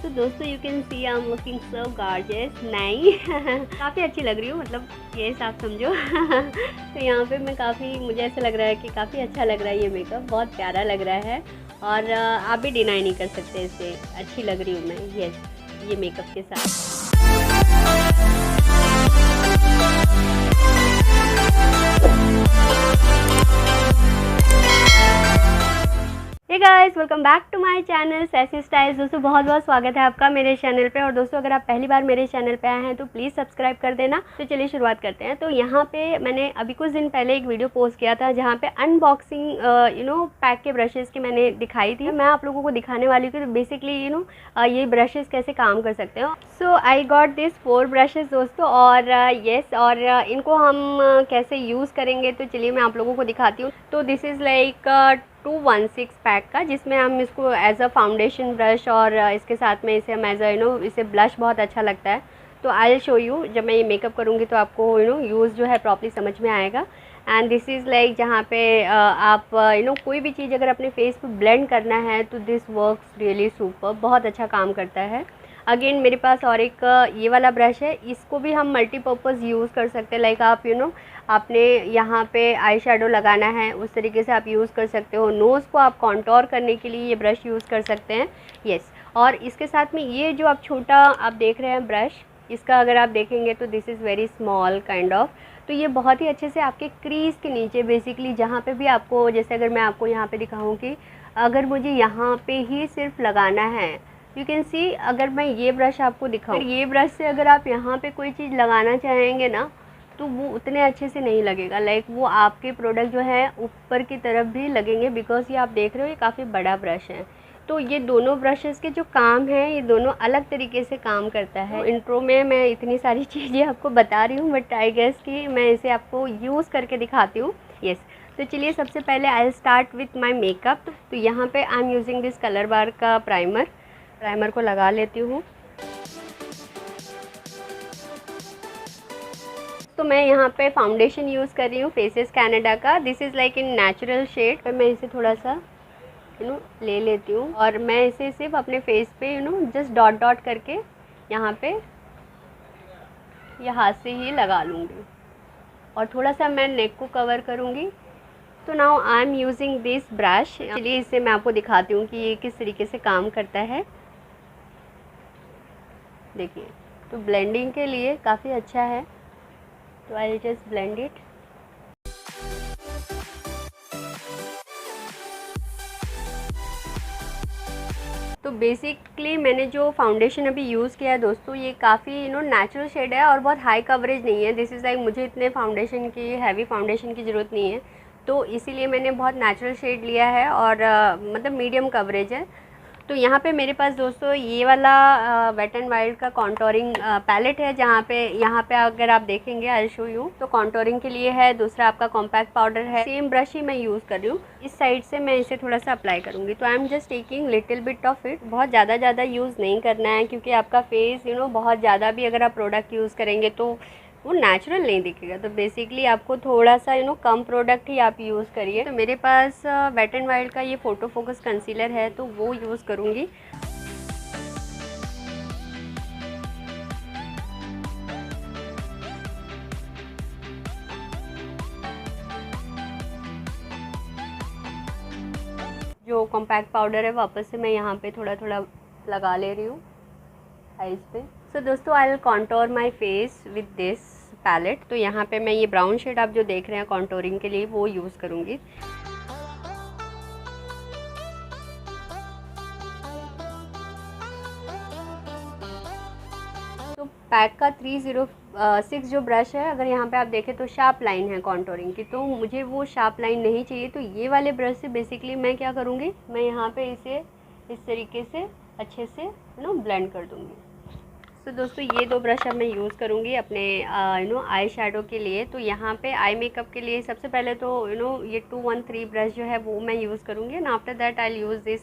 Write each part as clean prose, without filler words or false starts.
तो दोस्तों you can see I am looking so gorgeous, नहीं काफ़ी अच्छी लग रही हूँ, मतलब ये आप समझो तो यहाँ पे मैं काफ़ी, मुझे ऐसा लग रहा है कि काफ़ी अच्छा लग रहा है, ये मेकअप बहुत प्यारा लग रहा है और आप भी डिनाई नहीं कर सकते, इससे अच्छी लग रही हूँ मैं, यस, ये मेकअप के साथ। Hey guys, welcome back to my channel Sassy Styles. दोस्तों बहुत बहुत स्वागत है आपका मेरे चैनल पे। और दोस्तों अगर आप पहली बार मेरे चैनल पे आए हैं तो प्लीज़ सब्सक्राइब कर देना। तो चलिए शुरुआत करते हैं। तो यहाँ पे मैंने अभी कुछ दिन पहले एक वीडियो पोस्ट किया था जहाँ पे अनबॉक्सिंग पैक के ब्रशेज़ की मैंने दिखाई थी। मैं आप लोगों को दिखाने वाली हूँ कि बेसिकली ये ब्रशेज़ कैसे काम कर सकते हो। सो आई गॉट दिस 4 ब्रशेज़ दोस्तों, और येस और इनको हम कैसे यूज़ करेंगे तो चलिए मैं आप लोगों को दिखाती हूँ। तो दिस इज़ लाइक 216 पैक का, जिसमें हम इसको एज अ फाउंडेशन ब्रश और इसके साथ में इसे हम एज अ इसे ब्लश बहुत अच्छा लगता है। तो आई विल शो यू, जब मैं ये मेकअप करूँगी तो आपको यूज़ जो है प्रॉपर्ली समझ में आएगा। एंड दिस इज़ लाइक जहाँ पे आप कोई भी चीज़ अगर अपने फेस पे ब्लेंड करना है तो दिस वर्क्स रियली सुपर, बहुत अच्छा काम करता है। अगेन मेरे पास और एक ये वाला ब्रश है, इसको भी हम मल्टीपर्पज़ यूज़ कर सकते हैं। लाइक आप आपने यहाँ पे आई शेडो लगाना है उस तरीके से आप यूज़ कर सकते हो। नोज़ को आप कॉन्टोर करने के लिए ये ब्रश यूज़ कर सकते हैं, येस। और इसके साथ में ये जो आप छोटा आप देख रहे हैं ब्रश, इसका अगर आप देखेंगे तो this is very small kind of. तो ये बहुत ही अच्छे से आपके क्रीज़ के नीचे बेसिकली जहाँ पे भी आपको, जैसे अगर मैं आपको यहाँ पे दिखाऊँ कि अगर मुझे यहाँ पे ही सिर्फ लगाना है, यू कैन सी, अगर मैं ये ब्रश आपको दिखाऊँ, ये ब्रश से अगर आप यहाँ पे कोई चीज़ लगाना चाहेंगे ना तो वो उतने अच्छे से नहीं लगेगा। लाइक वो आपके प्रोडक्ट जो है ऊपर की तरफ भी लगेंगे, बिकॉज ये आप देख रहे हो ये काफ़ी बड़ा ब्रश है। तो ये दोनों ब्रशेस के जो काम है ये दोनों अलग तरीके से काम करता है। तो इंट्रो में मैं इतनी सारी चीज़ें आपको बता रही हूँ, बट आई गेस कि मैं इसे आपको यूज़ करके दिखाती हूँ, येस। तो चलिए सबसे पहले I start with my makeup. तो यहाँ पे I am using this Colorbar का प्राइमर को लगा लेती हूँ। तो मैं यहाँ पे फाउंडेशन यूज़ कर रही हूँ फेसेस कैनेडा का, this is like in natural shade. तो मैं इसे थोड़ा सा ले लेती हूँ और मैं इसे सिर्फ अपने फेस पे जस्ट डॉट डॉट करके यहाँ पे हाथ से ही लगा लूँगी और थोड़ा सा मैं नेक को कवर करूँगी। तो now I am using this brush. चलिए इसे मैं आपको दिखाती हूँ कि ये किस तरीके से काम करता है। देखिए, तो ब्लेंडिंग के लिए काफ़ी अच्छा है। तो आई जस्ट ब्लेंड इट। तो बेसिकली मैंने जो फाउंडेशन अभी यूज़ किया है दोस्तों, ये काफ़ी नेचुरल शेड है और बहुत हाई कवरेज नहीं है। दिस इज़ लाइक मुझे इतने फाउंडेशन की, हैवी फाउंडेशन की ज़रूरत नहीं है, तो इसीलिए मैंने बहुत नेचुरल शेड लिया है और मतलब मीडियम कवरेज है। तो यहाँ पे मेरे पास दोस्तों ये वाला वेट एंड वाइल्ड का कॉन्टोरिंग पैलेट है, जहाँ पे अगर आप देखेंगे आई शो यू, तो कॉन्टोरिंग के लिए है। दूसरा आपका कॉम्पैक्ट पाउडर है। सेम ब्रश ही मैं यूज़ कर रही हूँ। इस साइड से मैं इसे थोड़ा सा अप्लाई करूँगी। तो I am just taking little bit of it, बहुत ज़्यादा यूज़ नहीं करना है, क्योंकि आपका फेस बहुत ज़्यादा भी अगर आप प्रोडक्ट यूज़ करेंगे तो वो नेचुरल नहीं दिखेगा। तो बेसिकली आपको थोड़ा सा कम प्रोडक्ट ही आप यूज़ करिए। तो मेरे पास वेट एंड वाइल्ड का ये फ़ोटो फोकस कंसीलर है, तो वो यूज़ करूँगी। जो कॉम्पैक्ट पाउडर है वापस से मैं यहाँ पे थोड़ा थोड़ा लगा ले रही हूँ आइज़ पे। सो दोस्तों I will contour my face with this palette. तो यहाँ पे मैं ये ब्राउन शेड आप जो देख रहे हैं कॉन्टोरिंग के लिए, वो यूज़ करूँगी। तो पैक का 306 जो ब्रश है, अगर यहाँ पे आप देखें तो शार्प लाइन है कॉन्टोरिंग की, तो मुझे वो शार्प लाइन नहीं चाहिए। तो ये वाले ब्रश से बेसिकली मैं क्या करूँगी, मैं यहाँ पे इसे इस तरीके से अच्छे से ब्लेंड कर दूँगी। तो दोस्तों ये 2 ब्रश अब मैं यूज़ करूँगी अपने आई शेडो के लिए। तो यहाँ पे आई मेकअप के लिए सबसे पहले तो ये 213 ब्रश जो है वो मैं यूज़ करूँगी, and after that I use this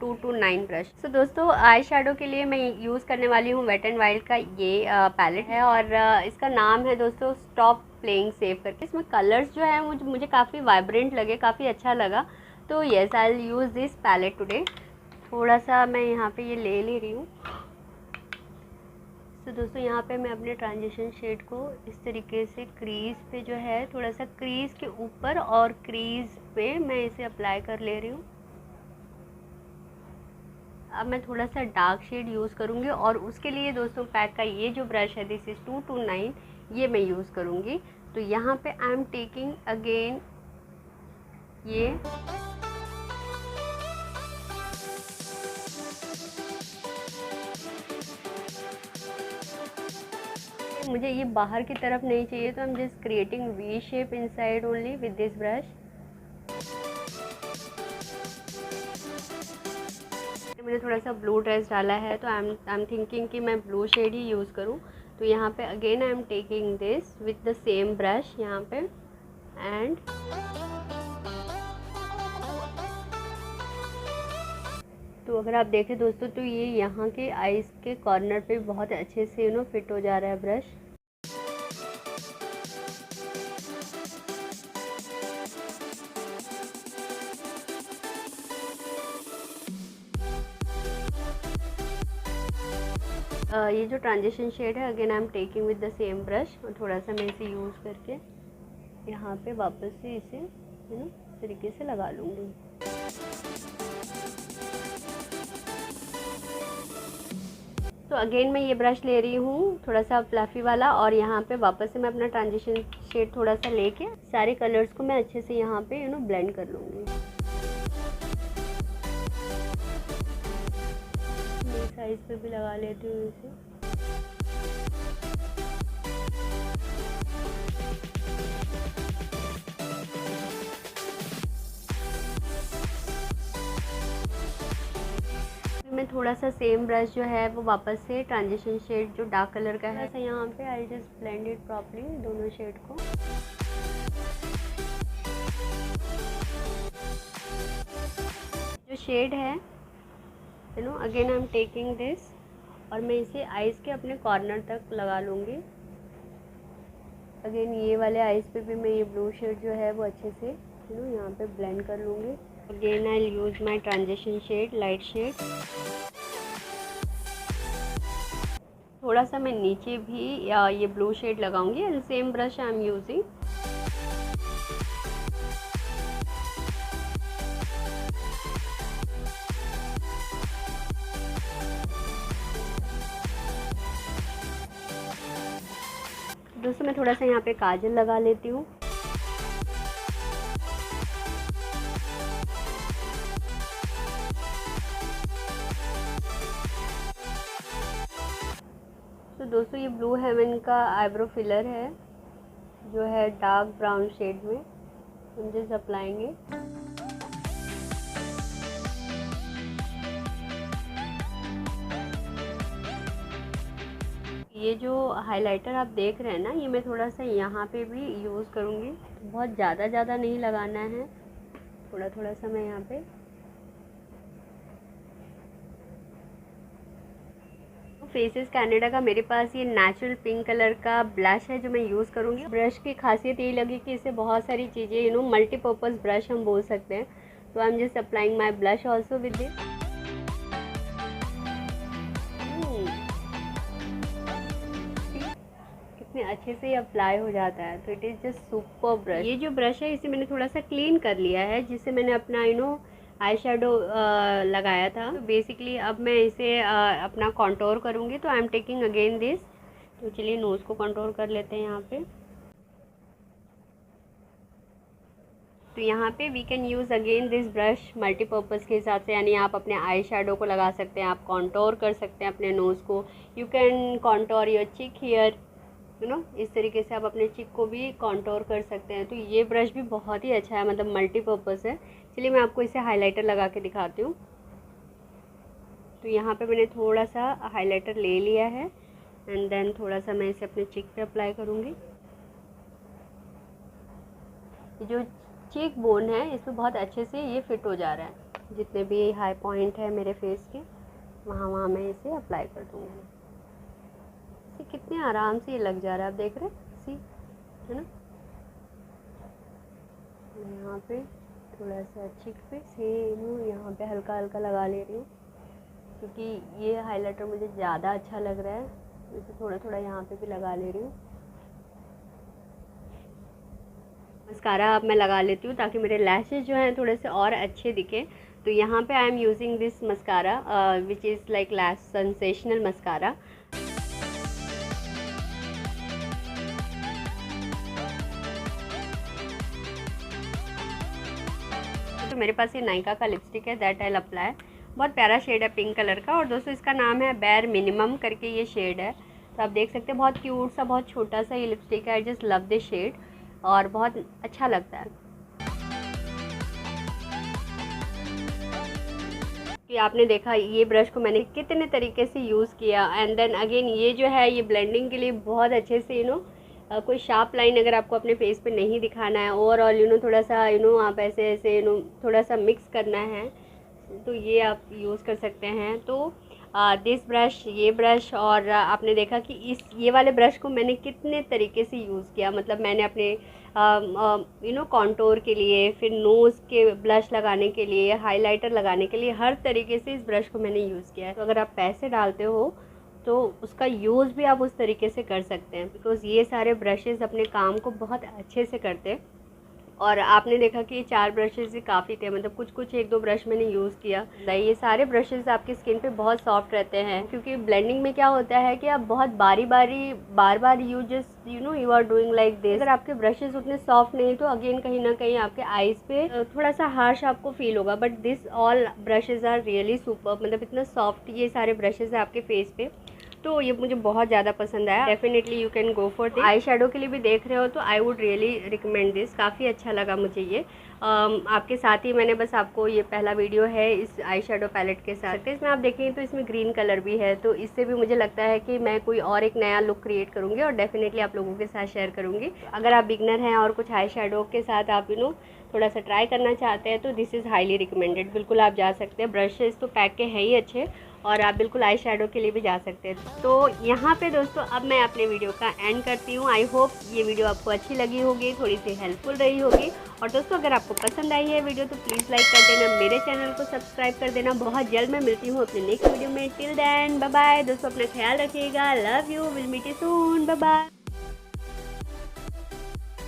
229 brush. तो दोस्तों आई शेडो के लिए मैं यूज़ करने वाली हूँ वेट एंड वाइल्ड का ये पैलेट है, और इसका नाम है दोस्तों स्टॉप प्लेइंग सेफ करके। इसमें कलर्स जो है मुझे काफ़ी वाइब्रेंट लगे, काफ़ी अच्छा लगा। तो yes I will use this palette today. थोड़ा सा मैं यहाँ पे ये ले रही हूँ। तो दोस्तों यहाँ पे मैं अपने ट्रांजिशन शेड को इस तरीके से क्रीज पे जो है, थोड़ा सा क्रीज के ऊपर और क्रीज पे मैं इसे अप्लाई कर ले रही हूँ। अब मैं थोड़ा सा डार्क शेड यूज़ करूँगी और उसके लिए दोस्तों पैक का ये जो ब्रश है दिस इज़ 229, ये मैं यूज़ करूँगी। तो यहाँ पे आई एम टेकिंग अगेन ये मुझे ये बाहर की तरफ नहीं चाहिए, तो I am just creating V shape inside only with this brush. मैंने थोड़ा सा ब्लू ड्रेस डाला है तो आई एम थिंकिंग कि मैं ब्लू शेड ही यूज़ करूँ। तो यहाँ पे again I am taking this with the same brush यहाँ पे एंड तो अगर आप देखें दोस्तों तो ये यहाँ के आईज के कॉर्नर पे बहुत अच्छे से फिट हो जा रहा है ब्रश। ये जो ट्रांजिशन शेड है again I am taking with the same brush और थोड़ा सा मैं इसे यूज़ करके यहाँ पे वापस से इसे इस तरीके से लगा लूँगी। तो अगेन मैं ये ब्रश ले रही हूँ थोड़ा सा फ्लफी वाला और यहाँ पे वापस से मैं अपना ट्रांजिशन शेड थोड़ा सा लेके सारे कलर्स को मैं अच्छे से यहाँ पे ब्लेंड कर लूँगी। साइज पे भी लगा लेती हूँ इसे। मैं थोड़ा सा सेम ब्रश जो है वो वापस से ट्रांजिशन शेड जो डार्क कलर का है यहाँ पे I just blend it properly दोनों शेड को। जो शेड है again I am taking this और मैं इसे आईज के अपने कॉर्नर तक लगा लूँगी। अगेन ये वाले आईज पे भी मैं ये ब्लू शेड जो है वो अच्छे से यहाँ पे ब्लेंड कर लूँगी। Again I use my transition shade light shade. थोड़ा सा मैं नीचे भी ये ब्लू शेड लगाऊंगी and same brush I am using. दोस्तों मैं थोड़ा सा यहाँ पे काजल लगा लेती हूँ। तो दोस्तों ये ब्लू हेवन का आईब्रो फिलर है जो है डार्क ब्राउन शेड में, हम जस्ट अप्लाएंगे। ये जो हाइलाइटर आप देख रहे हैं ना, ये मैं थोड़ा सा यहाँ पे भी यूज़ करूँगी। बहुत ज़्यादा नहीं लगाना है, थोड़ा थोड़ा सा मैं यहाँ पे। फेसेस कैनेडा का मेरे पास ये नेचुरल पिंक कलर का ब्लश है जो मैं यूज़ करूँगी। ब्रश की खासियत यही लगी कि इससे बहुत सारी चीज़ें मल्टीपर्पज़ ब्रश हम बोल सकते हैं। तो I am just applying my blush also with this. कितने अच्छे से ये अप्लाई हो जाता है, तो it is just super brush. ये जो ब्रश है इसे मैंने थोड़ा सा क्लीन कर लिया है, जिससे मैंने अपना आई शेडो लगाया था। तो बेसिकली अब मैं इसे अपना कॉन्टोर करूँगी। तो I am taking again this. तो चलिए नोज़ को कॉन्टोर कर लेते हैं यहाँ पे। तो यहाँ पे we can use again this brush multipurpose के हिसाब से, यानी आप अपने आई शेडो को लगा सकते हैं, आप कॉन्टोर कर सकते हैं अपने नोज़ को। यू कैन कॉन्टोर योर चिक हियर, इस तरीके से आप अपने चिक को भी कॉन्टोर कर सकते हैं। तो ये ब्रश भी बहुत ही अच्छा है, मतलब मल्टीपर्पज़ है। चलिए मैं आपको इसे हाइलाइटर लगा के दिखाती हूँ। तो यहाँ पे मैंने थोड़ा सा हाइलाइटर ले लिया है एंड देन थोड़ा सा मैं इसे अपने चिक पे अप्लाई करूँगी। जो चीक बोन है इस पर बहुत अच्छे से ये फिट हो जा रहा है। जितने भी हाई पॉइंट है मेरे फेस के वहाँ मैं इसे अप्लाई कर दूँगी। इसे कितने आराम से ये लग जा रहा है, आप देख रहे हैं, सी है ना। मैं यहाँ पे थोड़ा सा चिक पे से यहाँ पे हल्का हल्का लगा ले रही हूँ। क्योंकि ये हाइलाइटर मुझे ज़्यादा अच्छा लग रहा है, इसे थोड़ा थोड़ा यहाँ पे भी लगा ले रही हूँ। मस्कारा अब मैं लगा लेती हूँ ताकि मेरे लैशेज जो हैं थोड़े से और अच्छे दिखे। तो यहाँ पे I am using this mascara which is like lash sensational mascara. तो मेरे पास ये नायका का लिपस्टिक है, दैट आई अप्लाई। बहुत प्यारा शेड है पिंक कलर का, और दोस्तों इसका नाम है बेयर मिनिमम करके ये शेड है। तो आप देख सकते हैं बहुत क्यूट सा, बहुत छोटा सा ये लिपस्टिक है। I just love this shade और बहुत अच्छा लगता है। कि आपने देखा ये ब्रश को मैंने कितने तरीके से यूज़ किया, एंड देन अगेन ये जो है ये ब्लेंडिंग के लिए बहुत अच्छे से कोई शार्प लाइन अगर आपको अपने फेस पे नहीं दिखाना है, ओवरऑल थोड़ा सा आप ऐसे ऐसे थोड़ा सा मिक्स करना है, तो ये आप यूज़ कर सकते हैं। तो दिस ब्रश, ये ब्रश, और आपने देखा कि ये वाले ब्रश को मैंने कितने तरीके से यूज़ किया। मतलब मैंने अपने कॉन्टोर के लिए, फिर नोज़ के ब्लश लगाने के लिए, हाइलाइटर लगाने के लिए, हर तरीके से इस ब्रश को मैंने यूज़ किया है। तो अगर आप पैसे डालते हो तो उसका यूज़ भी आप उस तरीके से कर सकते हैं, बिकॉज़ ये सारे ब्रशेज़ अपने काम को बहुत अच्छे से करते हैं। और आपने देखा कि ये 4 ब्रशेज़ ही काफ़ी थे, मतलब कुछ कुछ 1-2 ब्रश मैंने यूज़ किया। ये सारे ब्रशेज़ आपकी स्किन पे बहुत सॉफ्ट रहते हैं, क्योंकि ब्लेंडिंग में क्या होता है कि आप बहुत बार बार you are doing like this. अगर आपके ब्रशेज़ उतने सॉफ्ट नहीं तो अगेन कहीं ना कहीं आपके आईज़ पे थोड़ा सा हार्श आपको फील होगा। But this all brushes are really super, मतलब इतना सॉफ्ट ये सारे ब्रशेज़ है आपके फेस पे, तो ये मुझे बहुत ज़्यादा पसंद आया। Definitely you can go for this. Eye shadow के लिए भी देख रहे हो तो I would really recommend this, काफ़ी अच्छा लगा मुझे ये। आपके साथ ही मैंने बस आपको ये पहला वीडियो है इस आई शेडो पैलेट के साथ। इसमें आप देखेंगे तो इसमें ग्रीन कलर भी है, तो इससे भी मुझे लगता है कि मैं कोई और एक नया लुक क्रिएट करूँगी और डेफिनेटली आप लोगों के साथ शेयर करूँगी। अगर आप बिगनर हैं और कुछ आई शेडो के साथ आप थोड़ा सा ट्राई करना चाहते हैं तो दिस इज़ हाईली रिकमेंडेड। बिल्कुल आप जा सकते हैं, ब्रशेज़ तो पैक के हैं ही अच्छे, और आप बिल्कुल आई शेडो के लिए भी जा सकते हैं। तो यहाँ पे दोस्तों अब मैं अपने वीडियो का एंड करती हूँ। आई होप ये वीडियो आपको अच्छी लगी होगी, थोड़ी सी हेल्पफुल रही होगी। और दोस्तों अगर आपको पसंद आई है वीडियो तो प्लीज़ लाइक कर देना, मेरे चैनल को सब्सक्राइब कर देना। बहुत जल्द मैं मिलती हूँ अपने नेक्स्ट वीडियो में। टिल देन बाय बाय दोस्तों, अपना ख्याल रखिएगा। Love you, will meet you soon, bye bye.